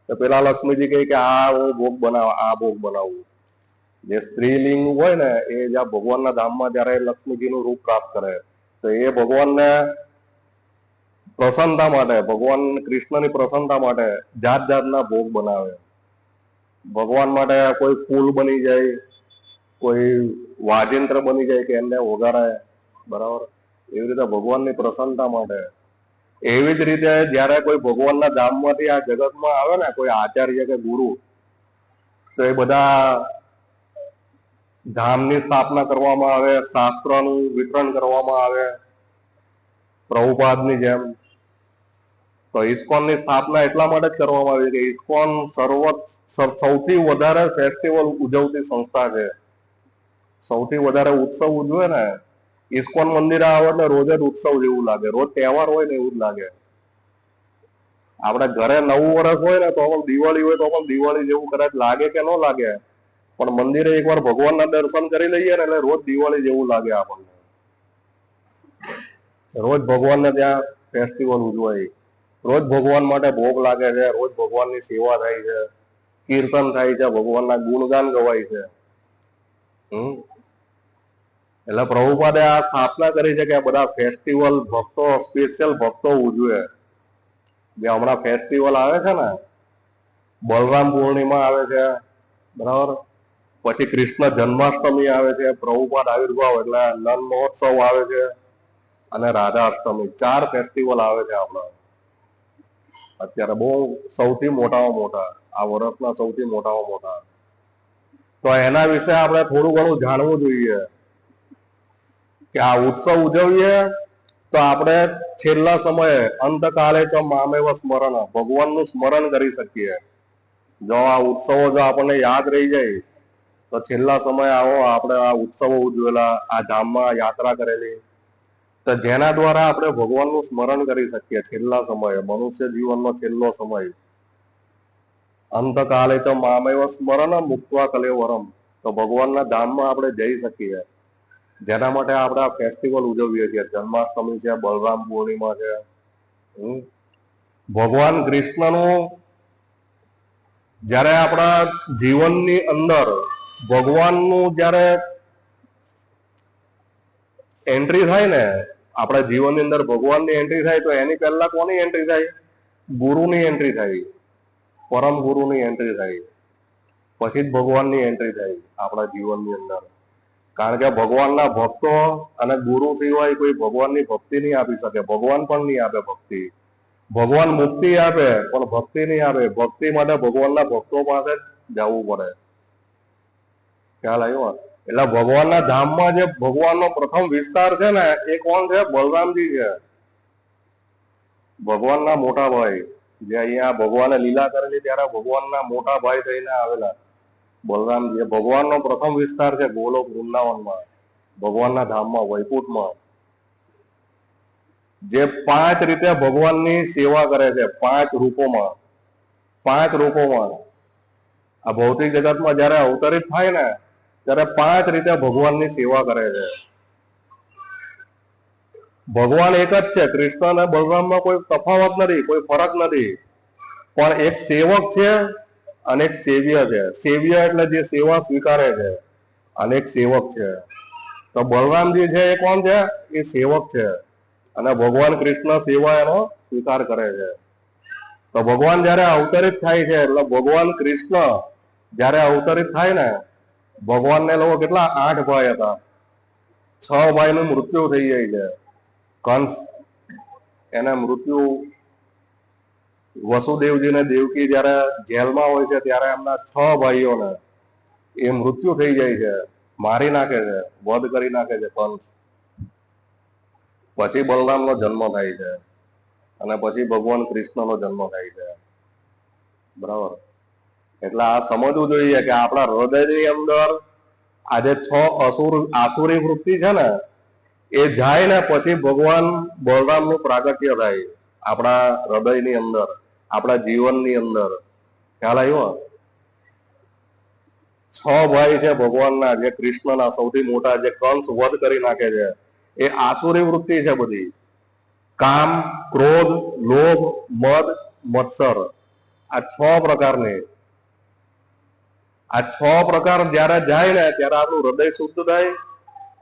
તો પેલા લક્ષ્મીજી કહે કે આ હું ભોગ બનાવ, આ ભોગ બનાવું. જે સ્ત્રીલિંગ હોય ને એ જ્યાં ભગવાનના ધામમાં જયારે લક્ષ્મીજીનું રૂપ પ્રાપ્ત કરે તો એ ભગવાનને પ્રસન્નતા માટે, ભગવાન કૃષ્ણની પ્રસન્નતા માટે જાત જાતના ભોગ બનાવે. ભગવાન માટે કોઈ ફૂલ બની જાય, કોઈ વાજિંત્ર બની જાય કે એમને વગાડે, બરાબર. એવી રીતે ભગવાનની પ્રસન્નતા માટે. એવી જ રીતે જયારે કોઈ ભગવાનના ધામમાંથી આ જગતમાં આવે ને કોઈ આચાર્ય કે ગુરુ, તો એ બધા ધામની સ્થાપના કરવામાં આવે, શાસ્ત્રનું વિતરણ કરવામાં આવે પ્રભુપાદની જેમ. તો ઇસ્કોનની સ્થાપના એટલા માટે જ કરવામાં આવી કે ઇસ્કોન સૌથી વધારે ફેસ્ટિવલ ઉજવતી સંસ્થા છે. સૌથી વધારે ઉત્સવ ઉજવે ને ઇસ્કોન મંદિરે આવે એટલે રોજ જ ઉત્સવ જેવું લાગે, રોજ તહેવાર હોય ને એવું જ લાગે. આપણે ઘરે નવું વર્ષ હોય ને તો પણ દિવાળી હોય તો પણ દિવાળી જેવું કદાચ લાગે કે ન લાગે, પણ મંદિરે એકવાર ભગવાનના દર્શન કરી લઈએ ને એટલે રોજ દિવાળી જેવું લાગે આપણને. રોજ ભગવાનને ત્યાં ફેસ્ટિવલ ઉજવાય, રોજ ભગવાન માટે ભોગ લાગે છે, રોજ ભગવાનની સેવા થાય છે, કીર્તન થાય છે, ભગવાનના ગુણગાન ગવાય છે. એટલે પ્રભુપાદે આ સ્થાપના કરી છે કે બધા ફેસ્ટિવલ ભક્તો, સ્પેશિયલ ભક્તો ઉજવે. જે હમણાં ફેસ્ટિવલ આવે છે ને, બલરામ પૂર્ણિમા આવે છે, બરાબર, પછી કૃષ્ણ જન્માષ્ટમી આવે છે, પ્રભુપાદ આવિર્ભાવ એટલે નંદ મહોત્સવ આવે છે, અને રાધા અષ્ટમી. 4 ફેસ્ટિવલ આવે છે આપણા અત્યારે, બહુ સૌથી મોટામાં મોટા, આ વર્ષના સૌથી મોટામાં મોટા. તો એના વિશે આપણે થોડું ઘણું જાણવું જોઈએ કે આ ઉત્સવ ઉજવીએ તો આપણે છેલ્લા સમયે અંતકાલે ચ મામેવ સ્મરણ, ભગવાનનું સ્મરણ કરી શકીએ. જો આ ઉત્સવો જો આપણને યાદ રહી જાય તો છેલ્લા સમયે આવો આપણે આ ઉત્સવો ઉજવેલા, આ ધામમાં યાત્રા કરેલી, તો જેના દ્વારા આપણે ભગવાનનું સ્મરણ કરી શકીએ છેલ્લા સમયે, મનુષ્ય જીવનનો છેલ્લો સમય. અંતકાલે ચ મામેવ સ્મરણ મુક્ત્વા કલેવરમ, તો ભગવાનના ધામમાં આપણે જઈ શકીએ. જેના માટે આપણે આ ફેસ્ટિવલ ઉજવીએ છીએ. જન્માષ્ટમી છે, બલરામ પૂર્ણિમા છે. ભગવાન કૃષ્ણનું જયારે આપણા જીવનની અંદર ભગવાનનું જયારે એન્ટ્રી થાય ને, આપણા જીવનની અંદર ભગવાનની એન્ટ્રી થાય તો એની પહેલા કોની એન્ટ્રી થાય? ગુરુની એન્ટ્રી થાય, પરમ ગુરુની એન્ટ્રી થાય, પછી જ ભગવાનની એન્ટ્રી થાય આપણા જીવનની અંદર. કારણ કે ભગવાનના ભક્તો અને ગુરુ સિવાય કોઈ ભગવાનની ભક્તિ નહીં આપી શકે. ભગવાન પણ નહીં આપે ભક્તિ. ભગવાન મુક્તિ આપે પણ ભક્તિ નહીં આપે. ભક્તિ માટે ભગવાનના ભક્તો પાસે જ જવું પડે. ખ્યાલ આવ્યો? એટલે ભગવાનના ધામમાં જે ભગવાનનો પ્રથમ વિસ્તાર છે ને, એ કોણ છે? બલરામજી છે, ભગવાનના મોટા ભાઈ. જે અહીંયા ભગવાને લીલા કરેલી ત્યારે ભગવાનના મોટા ભાઈ થઈને આવેલા બલરામજી. ભગવાનનો પ્રથમ વિસ્તાર છે ગોલોક વૃંદાવનમાં, ભગવાનના ધામમાં, વૈકુંઠમાં. જે 5 રીતે ભગવાનની સેવા કરે છે, 5 રૂપોમાં. 5 રૂપોમાં આ ભૌતિક જગતમાં જયારે અવતરિત થાય ને ત્યારે 5 રીતે ભગવાનની સેવા કરે છે. ભગવાન એક જ છે, કૃષ્ણ અને બલરામમાં કોઈ તફાવત નથી, કોઈ ફરક નથી, પણ એક સેવક છે અને એક સેવ્ય છે. સેવ્ય એટલે જે સેવા સ્વીકારે છે, અને એક સેવક છે. તો બલરામજી છે એ કોણ છે? એ સેવક છે, અને ભગવાન કૃષ્ણ સેવા એનો સ્વીકાર કરે છે. તો ભગવાન જયારે અવતરિત થાય છે, એટલે ભગવાન કૃષ્ણ જયારે અવતરિત થાય ને, ભગવાનને લોકો કેટલા 8 ભાઈ હતા. 6 ભાઈનું મૃત્યુ થઈ જાય છે. કંસ એને મૃત્યુ, વસુદેવજીને દેવકી જયારે જેલમાં હોય છે ત્યારે એમના 6 ભાઈઓને એ મૃત્યુ થઈ જાય છે, મારી નાખે છે, વધ કરી નાખે છે કંસ. પછી બલરામનો જન્મ થાય છે, અને પછી ભગવાન કૃષ્ણનો જન્મ થાય છે. બરાબર? એટલે આ સમજવું જોઈએ કે આપણા હૃદયની અંદર આજે 6 આસુરી વૃત્તિ છે ને, એ જાય ને પછી ભગવાન બલરામનું પ્રાગટ્ય થાય આપણા હૃદયની અંદર, આપણા જીવનની અંદર. ખ્યાલ આવ્યો? 6 ભાઈ છે ભગવાનના, જે કૃષ્ણના સૌથી મોટા, જે કંસ વધ કરી નાખે છે, એ આસુરી વૃત્તિ છે બધી. કામ, ક્રોધ, લોભ, મદ, મત્સર, આ 6 પ્રકારની. આ 6 પ્રકાર જયારે જાય ને ત્યારે આપણું હૃદય શુદ્ધ થાય,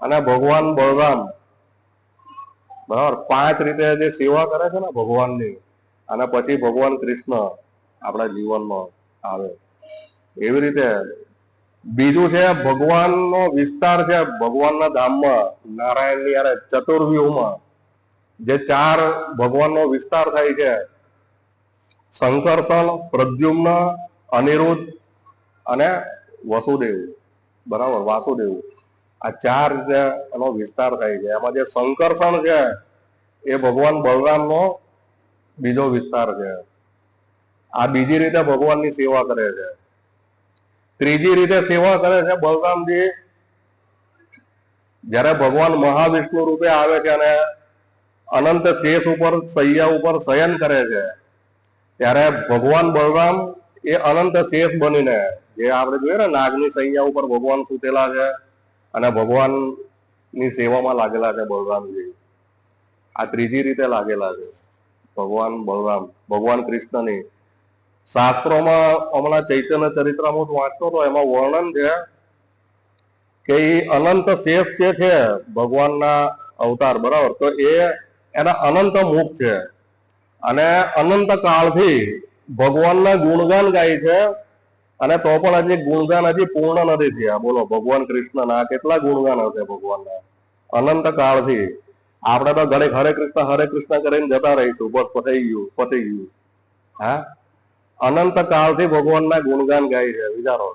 અને ભગવાન બલરામ બરાબર 5 રીતે જે સેવા કરે છે ને ભગવાનની, અને પછી ભગવાન કૃષ્ણ આપણા જીવનમાં આવે. એવી રીતે બીજું છે ભગવાનનો વિસ્તાર છે ભગવાનના ધામમાં, નારાયણની અરે ચતુર્વ્યુહમાં જે 4 ભગવાનનો વિસ્તાર થાય છે, શંકર્ષણ, પ્રદ્યુમ્ન, અનિરુદ્ધ અને વસુદેવ. બરાબર, વાસુદેવ. આ ચાર રીતે એનો વિસ્તાર થાય છે. એમાં જે સંકર્ષણ છે એ ભગવાન બલરામનો બીજો વિસ્તાર છે. આ બીજી રીતે ભગવાનની સેવા કરે છે. ત્રીજી રીતે સેવા કરે છે બલરામજી, જ્યારે ભગવાન મહાવિષ્ણુ રૂપે આવે છે અને અનંત શેષ ઉપર સૈયા ઉપર શયન કરે છે, ત્યારે ભગવાન બલરામ એ અનંત શેષ બનીને, જે આપણે જોઈએ ને નાગની સૈયા ઉપર ભગવાન સૂતેલા છે અને ભગવાન ની સેવામાં લાગેલા છે બલરામજી. આ ત્રીજી રીતે લાગેલા છે ભગવાન બલરામ, ભગવાન કૃષ્ણની. શાસ્ત્રોમાં હમણાં ચૈતન્ય ચરિત્રમાં વાંચતો હતો, એમાં વર્ણન છે કે એ અનંત શેષ જે છે ભગવાનના અવતાર, બરાબર, તો એ એના અનંત મુખ છે અને અનંત કાળથી ભગવાનના ગુણગાન ગાય છે. અને તો પણ હજી ગુણગાન હજી પૂર્ણ નથી થયા. બોલો, ભગવાન કૃષ્ણના કેટલા ગુણગાન હશે ભગવાનના અનંત કાળથી. આપણે તો ઘડીક હરે કૃષ્ણ કરીને જતા રહીશું, બસ પતી ગયું. હા, અનંત કાળથી ભગવાનના ગુણગાન ગાય છે, વિચારો.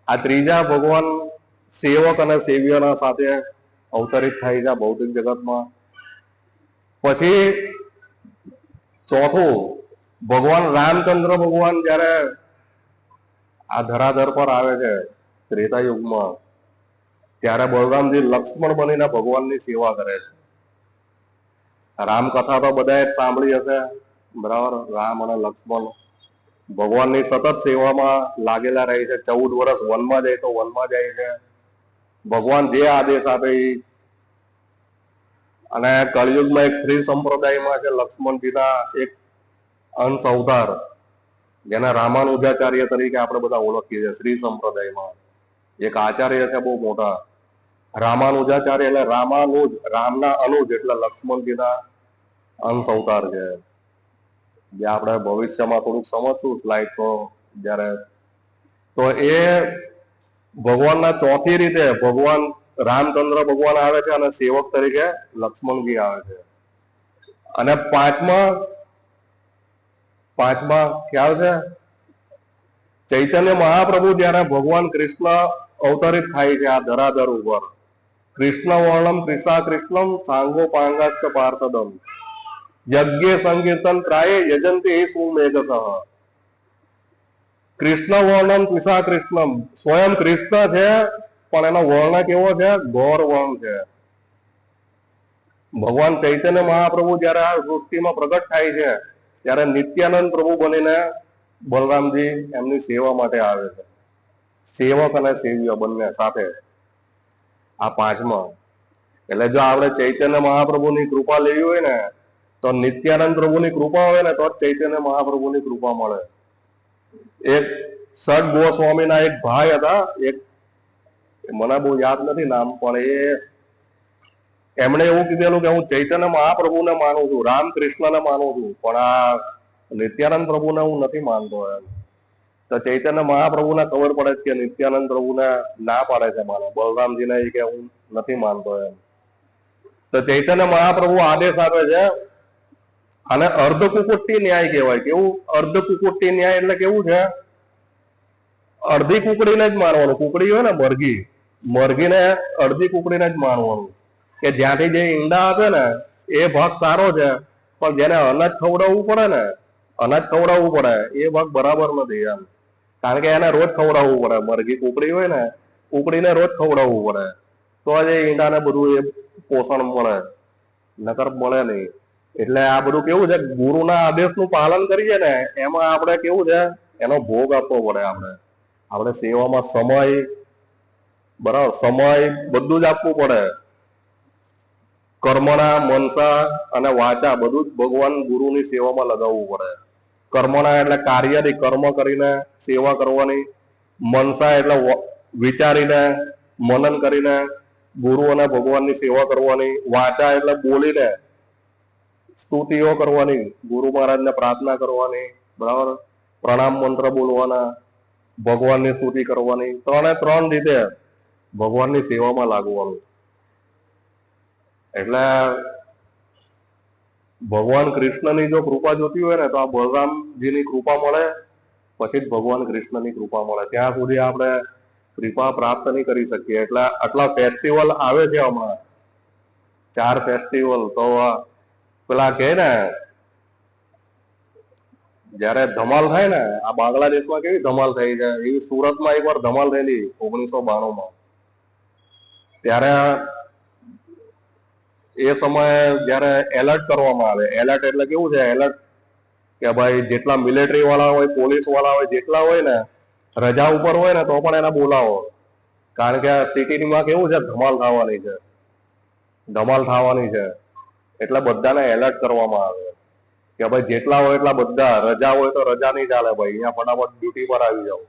આ ત્રીજા ભગવાન સેવક અને સેવ્યના સાથે અવતરિત થાય છે ભૌતિક જગતમાં. પછી ચોથું, ભગવાન રામચંદ્ર ભગવાન જયારે આ ધરાધર પર આવે છે ત્રેતા યુગમાં, ત્યારે બલરામજી લક્ષ્મણ બનીને ભગવાનની સેવા કરે છે. રામકથા તો બધાએ સાંભળી હશે, બરાબર. રામ અને લક્ષ્મણ ભગવાનની સતત સેવામાં લાગેલા રહે છે. 14 વર્ષ વનમાં જાય તો વનમાં જાય છે, ભગવાન જે આદેશ આપે એ. અને કળિયુગમાં એક શ્રી સંપ્રદાયમાં છે લક્ષ્મણજીના એક અંશ અવતાર, જેને રામાનુજાચાર્ય તરીકે આપણે બધા ઓળખીએ છીએ. શ્રી સંપ્રદાયમાં એક આચાર્ય છે બહુ મોટા, રામાનુજાચાર્ય, એટલે રામાનુજ, રામના અનુજ એટલે લક્ષ્મણજીના અંશ અવતાર છે. જે આપણે ભવિષ્યમાં થોડુંક સમજશું સ્લાઇડ તો જ્યારે, તો એ ભગવાનના ચોથી રીતે ભગવાન રામચંદ્ર ભગવાન આવે છે અને સેવક તરીકે લક્ષ્મણજી આવે છે. અને પાંચમા ખ્યાલ છે, ચૈતન્ય મહાપ્રભુ જયારે ભગવાન કૃષ્ણ અવતરિત થાય છે આ ધરાધર ઉપર, કૃષ્ણ વર્ણમ કૃષા કૃષ્ણમ સાંગો પાંગાસ્ત પાર્ષદમ યજ્ઞ સંકીર્તન ત્રાય યજંતે સુમેઘસઃ. કૃષ્ણ વર્ણમ કૃષા કૃષ્ણમ, સ્વયં કૃષ્ણ છે પણ એનો વર્ણ કેવો છે? ગૌર વર્ણ છે. ભગવાન ચૈતન્ય મહાપ્રભુ જયારે આ સૃષ્ટિમાં પ્રગટ થાય છે ત્યારે નિત્યાનંદ પ્રભુ બનીને બલરામજી એમની સેવા માટે આવે છે. સેવક અને સેવ્ય બંને સાથે. આ પાંચમા. એટલે જો આપણે ચૈતન્ય મહાપ્રભુની કૃપા લેવી હોય ને, તો નિત્યાનંદ પ્રભુની કૃપા હોય ને તો જ ચૈતન્ય મહાપ્રભુની કૃપા મળે. એક સદ ગોસ્વામીના એક ભાઈ હતા, એક મને બહુ યાદ નથી નામ, પણ એમણે એવું કીધેલું કે હું ચૈતન્ય મહાપ્રભુને માનું છું, રામકૃષ્ણને માનું છું, પણ આ નિત્યાનંદ પ્રભુને હું નથી માનતો એમ. તો ચૈતન્ય મહાપ્રભુને ખબર પડે કે નિત્યાનંદ પ્રભુને ના પાડે છે માનો, બલરામજીને કે હું નથી માનતો એમ. તો ચૈતન્ય મહાપ્રભુ આદેશ આપે છે, અને અર્ધ કુકુટી ન્યાય કહેવાય. કેવું? અર્ધ કુકુટી ન્યાય એટલે કેવું છે? અડધી કુકડીને જ મારવાનું. કુકડી હોય ને મરઘીને અડધી કુકડીને જ મારવાનું. કે જ્યાંથી જે ઈંડા આપે ને એ ભાગ સારો છે, પણ જેને અનાજ ખવડાવવું પડે એ ભાગ બરાબર નથી એમ. કારણ કે એને રોજ ખવડાવવું પડે. મરઘી કુકડી હોય ને, કુકડીને રોજ ખવડાવવું પડે, તો જ એ ઈંડાને બધું એ પોષણ મળે, નકર મળે નહીં. એટલે આ બધું કેવું છે, ગુરુના આદેશનું પાલન કરીએ ને એમાં આપણે કેવું છે, એનો ભોગ આપવો પડે. આપણે સેવામાં સમય, બરાબર, સમય બધું જ આપવું પડે. કર્મણા, મનસા અને વાચા બધું જ ભગવાન ગુરુની સેવામાં લગાવવું પડે. કર્મણા એટલે કાર્યથી, કર્મ કરીને સેવા કરવાની. મનસા એટલે વિચારીને, મનન કરીને ગુરુ અને ભગવાનની સેવા કરવાની. વાચા એટલે બોલીને સ્તુતિઓ કરવાની, ગુરુ મહારાજને પ્રાર્થના કરવાની, બરાબર, પ્રણામ મંત્ર બોલવાના, ભગવાનની સ્તુતિ કરવાની. ત્રણ રીતે ભગવાનની સેવામાં લાગવાનું. એટલે ભગવાન કૃષ્ણની જો કૃપા જોતી હોય ને તો આ બલરામજીની કૃપા મળે. પછી જ ભગવાન કૃષ્ણની કૃપા મળે. ત્યાં સુધી આપણે કૃપા પ્રાપ્ત નહીં કરી શકીએ. એટલે આટલા ફેસ્ટિવલ આવે છે હમણાં, 4 ફેસ્ટિવલ. તો પેલા કહે ને, જયારે ધમાલ થાય ને, આ બાંગ્લાદેશમાં કેવી ધમાલ થઈ છે, એવી સુરતમાં એકવાર ધમાલ થયેલી 1992માં. ત્યારે એ સમયે જયારે એલર્ટ કરવામાં આવે, એલર્ટ એટલે કેવું છે, એલર્ટ કે ભાઈ જેટલા મિલિટરી વાળા હોય, પોલીસ વાળા હોય, જેટલા હોય ને, રજા ઉપર હોય ને તો પણ એને બોલાવો. કારણ કે સિટીમાં કેવું છે, ધમાલ થવાની છે. એટલે બધાને એલર્ટ કરવામાં આવે કે ભાઈ જેટલા હોય એટલા બધા, રજા હોય તો રજા નહીં ચાલે ભાઈ, અહીંયા ફટાફટ ડ્યુટી પર આવી જાઓ.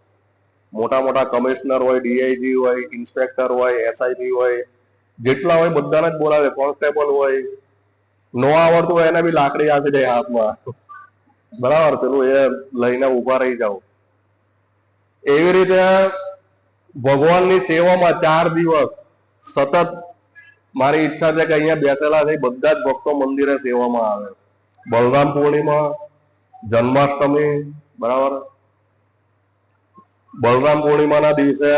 મોટા મોટા કમિશનર હોય, ડીઆઈજી હોય, ઇન્સ્પેક્ટર હોય, એસઆઈપી હોય, જેટલા હોય બધાને જ બોલાવે. કોન્સ્ટેબલ હોય, નો આવડતું હોય એને બી લાકડી આપી દે હાથમાં, બરાબર, પેલું એ લઈને ઉભા રહી જાઓ. એવી રીતે ભગવાનની સેવામાં 4 દિવસ સતત મારી ઈચ્છા છે કે અહીંયા બેસેલા થઈ બધા જ ભક્તો મંદિરે સેવામાં આવે. બલરામ પૂર્ણિમા, જન્માષ્ટમી, બરાબર, બલરામ પૂર્ણિમાના દિવસે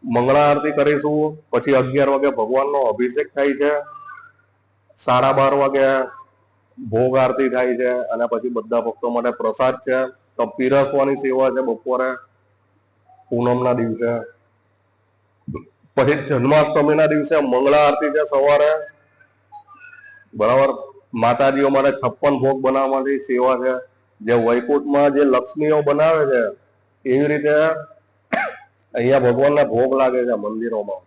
મંગળા આરતી કરીશું. પછી 11 વાગે ભગવાનનો અભિષેક થાય છે, 12:30 વાગે ભોગ આરતી થાય છે, અને પછી બધા ભક્તો માટે પ્રસાદ છે. તો પીરસવાની સેવા છે બપોરે પૂનમના દિવસે. પછી જન્માષ્ટમીના દિવસે મંગળા આરતી છે સવારે, બરાબર. માતાજીઓ માટે 56 ભોગ બનાવવાની સેવા છે. જે વૈકુંઠમાં જે લક્ષ્મીઓ બનાવે છે એવી રીતે અહીંયા ભગવાનને ભોગ લાગે છે મંદિરોમાં,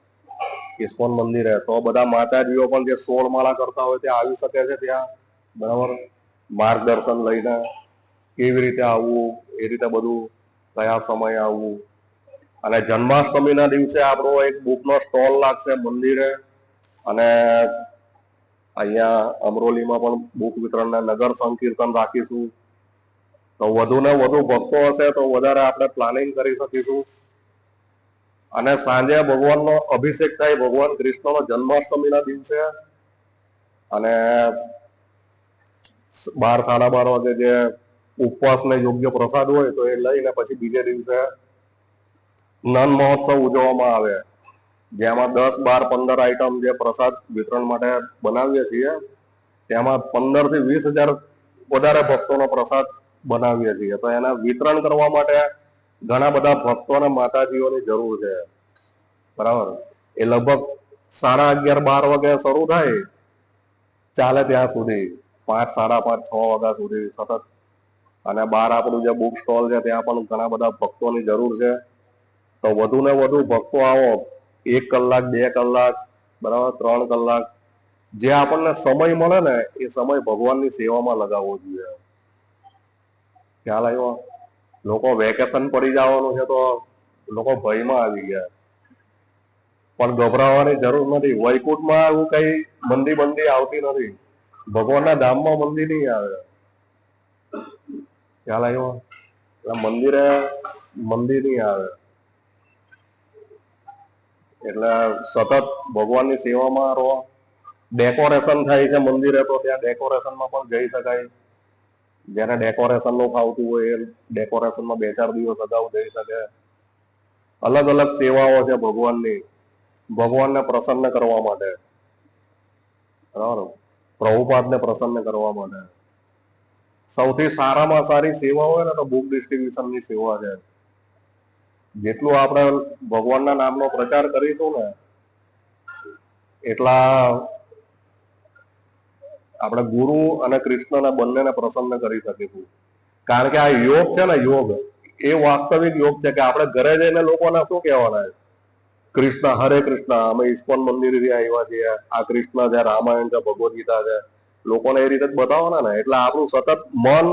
ઇસ્કોન મંદિરે. તો બધા માતાજીઓ પણ જે 16 માળા કરતા હોય ત્યાં આવી શકે છે ત્યાં, બરાબર, માર્ગદર્શન લઈને કેવી રીતે આવવું, એ રીતે બધું, કયા સમયે આવવું. અને જન્માષ્ટમીના દિવસે આપણો એક બુકનો સ્ટોલ લાગશે મંદિરે, અને અહીંયા અમરોલીમાં પણ બુક વિતરણને નગર સંકીર્તન રાખીશું. તો વધુ ને વધુ ભક્તો હશે તો વધારે આપણે પ્લાનિંગ કરી શકીશું. અને સાંજે ભગવાનનો અભિષેક થાય, ભગવાન કૃષ્ણનો જન્માષ્ટમીના દિવસે. અને 12, 12:30 વાગે જે ઉપવાસને યોગ્ય પ્રસાદ હોય તો એ લઈને પછી બીજે દિવસે નન મહોત્સવ ઉજવવામાં આવે, જેમાં 10, 12, 15 આઈટમ જે પ્રસાદ વિતરણ માટે બનાવીએ છીએ, તેમાં 15 થી 20 હજાર વધારે ભક્તોનો પ્રસાદ બનાવીએ છીએ. તો એના વિતરણ કરવા માટે ઘણા બધા ભક્તોને માતાજીઓની જરૂર છે, બરાબર. એ લગભગ 11:30, 12 વાગે શરૂ થાય, ચાલે ત્યાં સુધી 5, 5:30, 6 વાગ્યા સુધી સતત. અને બહાર આપણું જે બુક સ્ટોલ છે ત્યાં પણ ઘણા બધા ભક્તોની જરૂર છે. તો વધુ ને વધુ ભક્તો આવો, 1 કલાક, 2 કલાક, બરાબર, 3 કલાક, જે આપણને સમય મળે ને એ સમય ભગવાનની સેવામાં લગાવવો જોઈએ. ખ્યાલ આવ્યો? લોકો વેકેશન પડી જવાનું છે તો લોકો ભયમાં આવી ગયા, પણ ગભરાવાની જરૂર નથી. વૈકુંઠમાં એવું કઈ મંદી આવતી નથી, ભગવાનના ધામમાં મંદી નહીં આવે. ખ્યાલ આવ્યો? એટલે મંદિરે મંદી નહીં આવે. એટલે સતત ભગવાનની સેવામાં રહો. ડેકોરેશન થાય છે મંદિરે તો ત્યાં ડેકોરેશનમાં પણ જઈ શકાય. જેને ડેકોરેશન નું ફાવતું હોય એ ડેકોરેશનમાં 2-4 દિવસ અગાઉ જઈ શકે. અલગ અલગ સેવાઓ છે ભગવાનની, ભગવાનને પ્રસન્ન કરવા માટે, બરાબર, પ્રભુપાદને પ્રસન્ન કરવા માટે. સૌથી સારામાં સારી સેવા હોય ને તો બુક ડિસ્ટ્રીબ્યુશનની સેવા છે. જેટલું આપણે ભગવાનના નામનો પ્રચાર કરીશું ને એટલા આપણે ગુરુ અને કૃષ્ણને બંનેને પ્રસન્ન કરી શકીશું. કારણ કે આ યોગ છે ને, યોગ એ વાસ્તવિક યોગ છે કે આપણે ઘરે જઈને લોકોને શું કહેવાના છે, કૃષ્ણ, હરે કૃષ્ણ, અમે ઇસ્કોન મંદિરથી આવ્યા છીએ, આ કૃષ્ણ છે, રામાયણ છે, ભગવદ ગીતા છે, લોકોને એ રીતે જ બતાવવાના ને. એટલે આપણું સતત મન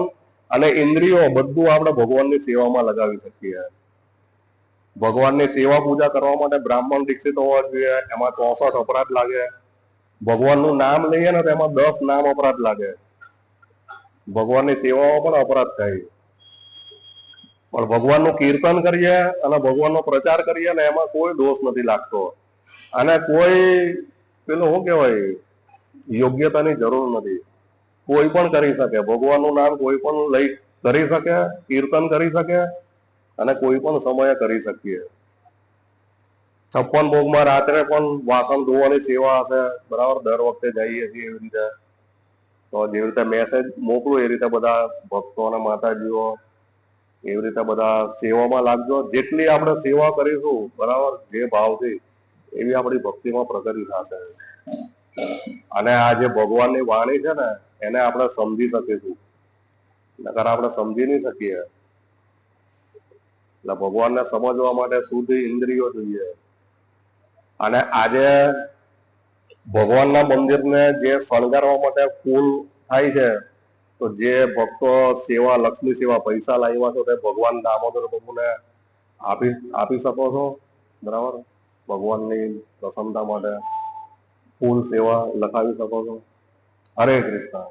અને ઇન્દ્રિયો બધું આપણે ભગવાનની સેવામાં લગાવી શકીએ. ભગવાનની સેવા પૂજા કરવા માટે બ્રાહ્મણ દીક્ષિત હોવા જોઈએ. એમાં 64 અપરાધ લાગે. ભગવાનનું નામ લઈએ ને તો એમાં 10 નામ અપરાધ લાગે. ભગવાનની સેવામાં પણ અપરાધ થાય. પણ ભગવાનનું કીર્તન કરીએ અને ભગવાનનો પ્રચાર કરીએ ને એમાં કોઈ દોષ નથી લાગતો. અને કોઈ પેલું શું કહેવાય, યોગ્યતાની જરૂર નથી. કોઈ પણ કરી શકે. ભગવાનનું નામ કોઈ પણ લઈ કરી શકે, કીર્તન કરી શકે અને કોઈ પણ સમયે કરી શકીએ. 56 ભોગમાં રાત્રે પણ વાસણ ધોવાની સેવા હશે, બરાબર, દર વખતે જઈએ છીએ એવી રીતે. તો જેવી રીતે મેસેજ મોકલું એ રીતે બધા ભક્તો અને માતાજીઓ એવી રીતે બધા સેવામાં લાગજો. જેટલી આપણે સેવા કરીશું, બરાબર, જે ભાવથી, એવી આપણી ભક્તિમાં પ્રગતિ થશે. અને આ જે ભગવાનની વાણી છે ને, એને આપણે સમજી શકીશું, નકર આપણે સમજી નહીં શકીએ. એટલે ભગવાનને સમજવા માટે શુદ્ધ ઇન્દ્રિયો જોઈએ. અને આજે ભગવાનના મંદિરને જે શણગારવા માટે ફૂલ થાય છે, તો જે ભક્તો સેવા, લક્ષ્મી સેવા પૈસા લાવ્યા છો તે ભગવાન દામોદર પ્રભુને આપી શકો છો, બરાબર, ભગવાનની પ્રસન્નતા માટે ફૂલ સેવા લખાવી શકો છો. હરે કૃષ્ણ.